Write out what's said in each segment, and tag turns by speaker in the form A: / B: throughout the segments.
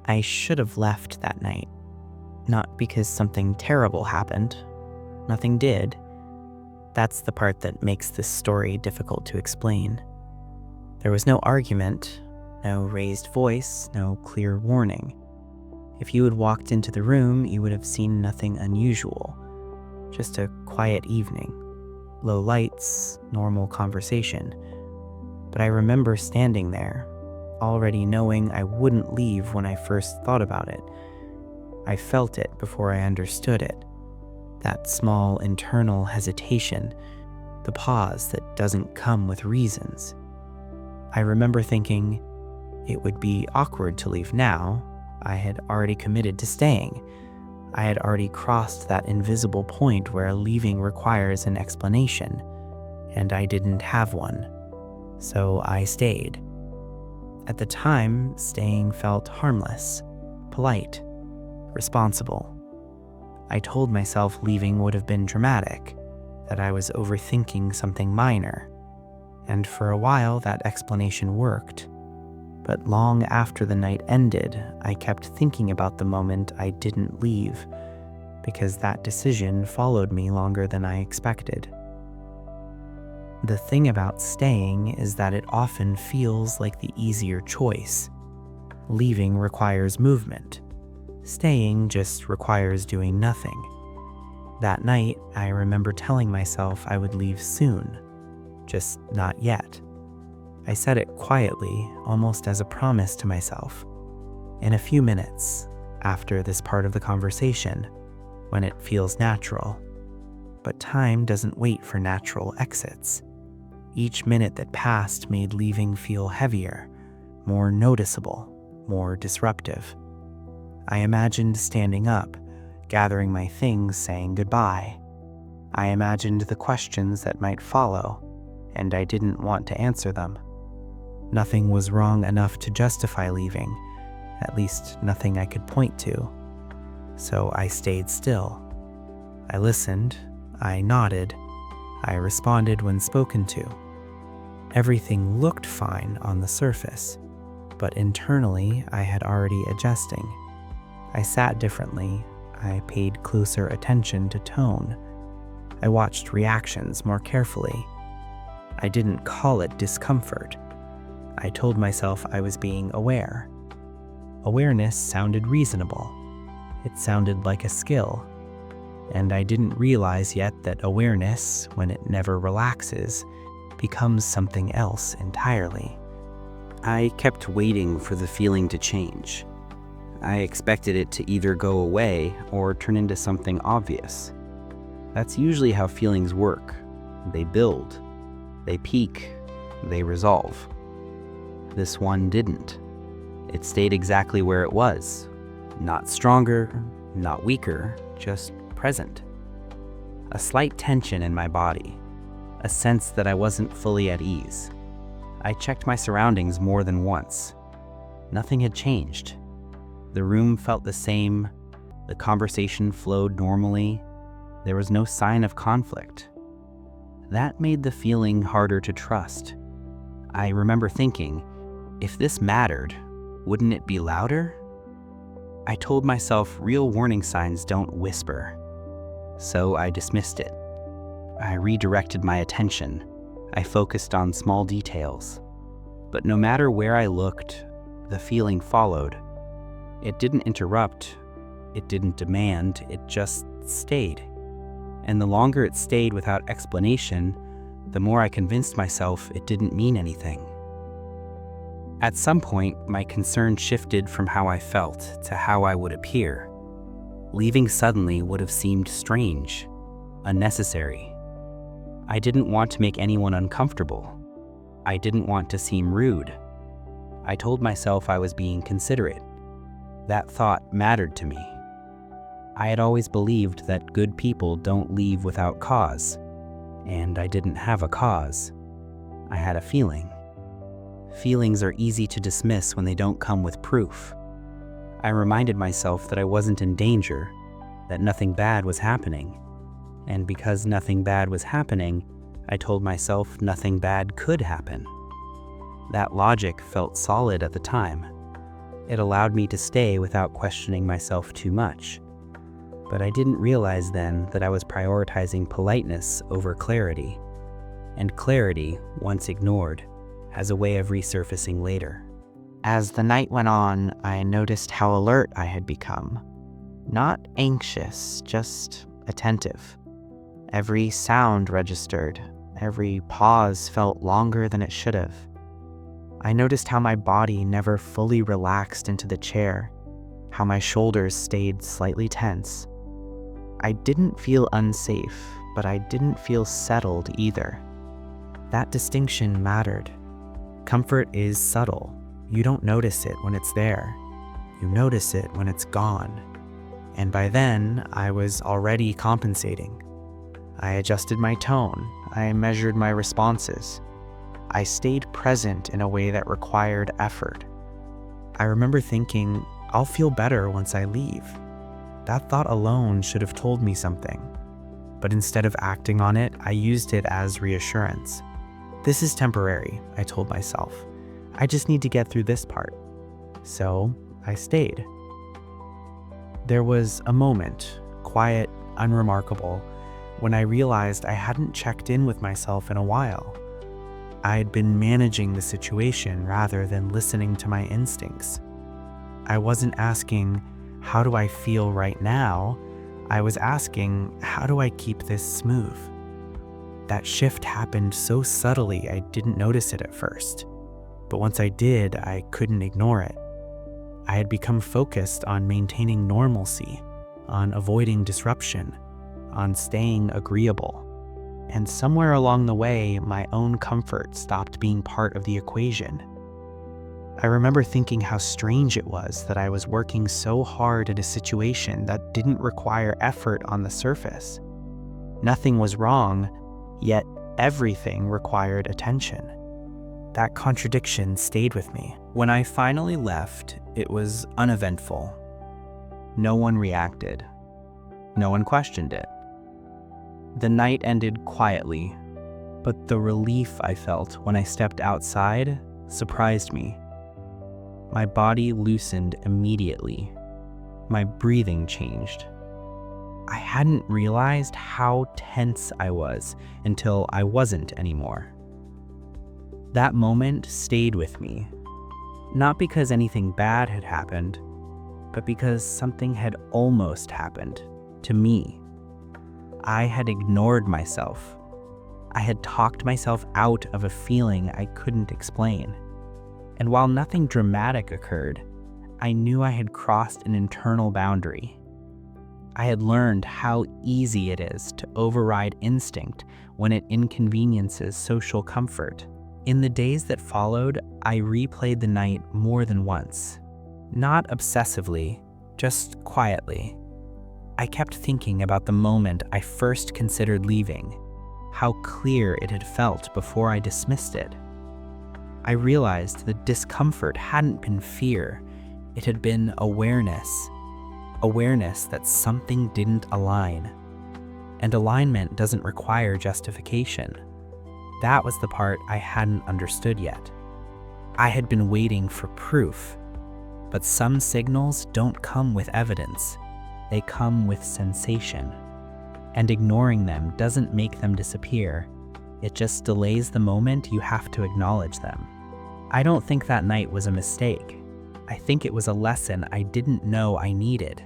A: I should have left that night, not because something terrible happened. Nothing did. That's the part that makes this story difficult to explain. There was no argument, no raised voice, no clear warning. If you had walked into the room, you would have seen nothing unusual. Just a quiet evening. Low lights, normal conversation. But I remember standing there, already knowing I wouldn't leave when I first thought about it. I felt it before I understood it. That small internal hesitation, the pause that doesn't come with reasons. I remember thinking, it would be awkward to leave now. I had already committed to staying. I had already crossed that invisible point where leaving requires an explanation, and I didn't have one. So I stayed. At the time, staying felt harmless, polite, responsible. I told myself leaving would have been dramatic, that I was overthinking something minor, and for a while that explanation worked. But long after the night ended, I kept thinking about the moment I didn't leave, because that decision followed me longer than I expected. The thing about staying is that it often feels like the easier choice. Leaving requires movement. Staying just requires doing nothing. That night, I remember telling myself I would leave soon, just not yet. I said it quietly, almost as a promise to myself. In a few minutes, after this part of the conversation, when it feels natural. But time doesn't wait for natural exits. Each minute that passed made leaving feel heavier, more noticeable, more disruptive. I imagined standing up, gathering my things, saying goodbye. I imagined the questions that might follow, and I didn't want to answer them. Nothing was wrong enough to justify leaving, at least nothing I could point to. So I stayed still. I listened, I nodded, I responded when spoken to. Everything looked fine on the surface, but internally I had already adjusting. I sat differently, I paid closer attention to tone. I watched reactions more carefully. I didn't call it discomfort. I told myself I was being aware. Awareness sounded reasonable. It sounded like a skill. And I didn't realize yet that awareness, when it never relaxes, becomes something else entirely. I kept waiting for the feeling to change. I expected it to either go away or turn into something obvious. That's usually how feelings work. They build, they peak, they resolve. This one didn't. It stayed exactly where it was. Not stronger, not weaker, just present. A slight tension in my body, a sense that I wasn't fully at ease. I checked my surroundings more than once. Nothing had changed. The room felt the same. The conversation flowed normally. There was no sign of conflict. That made the feeling harder to trust. I remember thinking, if this mattered, wouldn't it be louder? I told myself real warning signs don't whisper. So I dismissed it. I redirected my attention. I focused on small details. But no matter where I looked, the feeling followed. It didn't interrupt, it didn't demand, it just stayed. And the longer it stayed without explanation, the more I convinced myself it didn't mean anything. At some point, my concern shifted from how I felt to how I would appear. Leaving suddenly would have seemed strange, unnecessary. I didn't want to make anyone uncomfortable. I didn't want to seem rude. I told myself I was being considerate. That thought mattered to me. I had always believed that good people don't leave without cause, and I didn't have a cause. I had a feeling. Feelings are easy to dismiss when they don't come with proof. I reminded myself that I wasn't in danger, that nothing bad was happening. And because nothing bad was happening, I told myself nothing bad could happen. That logic felt solid at the time. It allowed me to stay without questioning myself too much. But I didn't realize then that I was prioritizing politeness over clarity, and clarity, once ignored, has a way of resurfacing later. As the night went on, I noticed how alert I had become. Not anxious, just attentive. Every sound registered, every pause felt longer than it should have. I noticed how my body never fully relaxed into the chair, how my shoulders stayed slightly tense. I didn't feel unsafe, but I didn't feel settled either. That distinction mattered. Comfort is subtle. You don't notice it when it's there. You notice it when it's gone. And by then, I was already compensating. I adjusted my tone. I measured my responses. I stayed present in a way that required effort. I remember thinking, I'll feel better once I leave. That thought alone should have told me something. But instead of acting on it, I used it as reassurance. This is temporary, I told myself. I just need to get through this part. So I stayed. There was a moment, quiet, unremarkable, when I realized I hadn't checked in with myself in a while. I had been managing the situation rather than listening to my instincts. I wasn't asking, how do I feel right now? I was asking, how do I keep this smooth? That shift happened so subtly I didn't notice it at first. But once I did, I couldn't ignore it. I had become focused on maintaining normalcy, on avoiding disruption, on staying agreeable. And somewhere along the way, my own comfort stopped being part of the equation. I remember thinking how strange it was that I was working so hard at a situation that didn't require effort on the surface. Nothing was wrong, yet everything required attention. That contradiction stayed with me. When I finally left, it was uneventful. No one reacted. No one questioned it. The night ended quietly, but the relief I felt when I stepped outside surprised me. My body loosened immediately. My breathing changed. I hadn't realized how tense I was until I wasn't anymore. That moment stayed with me, not because anything bad had happened, but because something had almost happened to me. I had ignored myself. I had talked myself out of a feeling I couldn't explain. And while nothing dramatic occurred, I knew I had crossed an internal boundary. I had learned how easy it is to override instinct when it inconveniences social comfort. In the days that followed, I replayed the night more than once. Not obsessively, just quietly. I kept thinking about the moment I first considered leaving, how clear it had felt before I dismissed it. I realized the discomfort hadn't been fear, it had been awareness. Awareness that something didn't align. And alignment doesn't require justification. That was the part I hadn't understood yet. I had been waiting for proof, but some signals don't come with evidence. They come with sensation. And ignoring them doesn't make them disappear. It just delays the moment you have to acknowledge them. I don't think that night was a mistake. I think it was a lesson I didn't know I needed.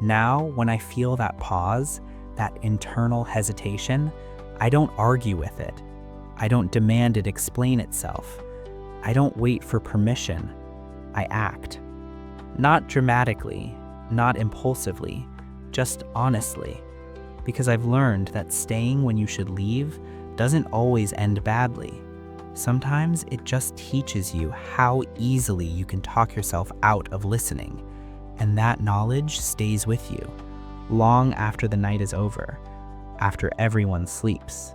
A: Now, when I feel that pause, that internal hesitation, I don't argue with it. I don't demand it explain itself. I don't wait for permission. I act. Not dramatically, not impulsively, just honestly. Because I've learned that staying when you should leave doesn't always end badly. Sometimes it just teaches you how easily you can talk yourself out of listening, and that knowledge stays with you long after the night is over, after everyone sleeps.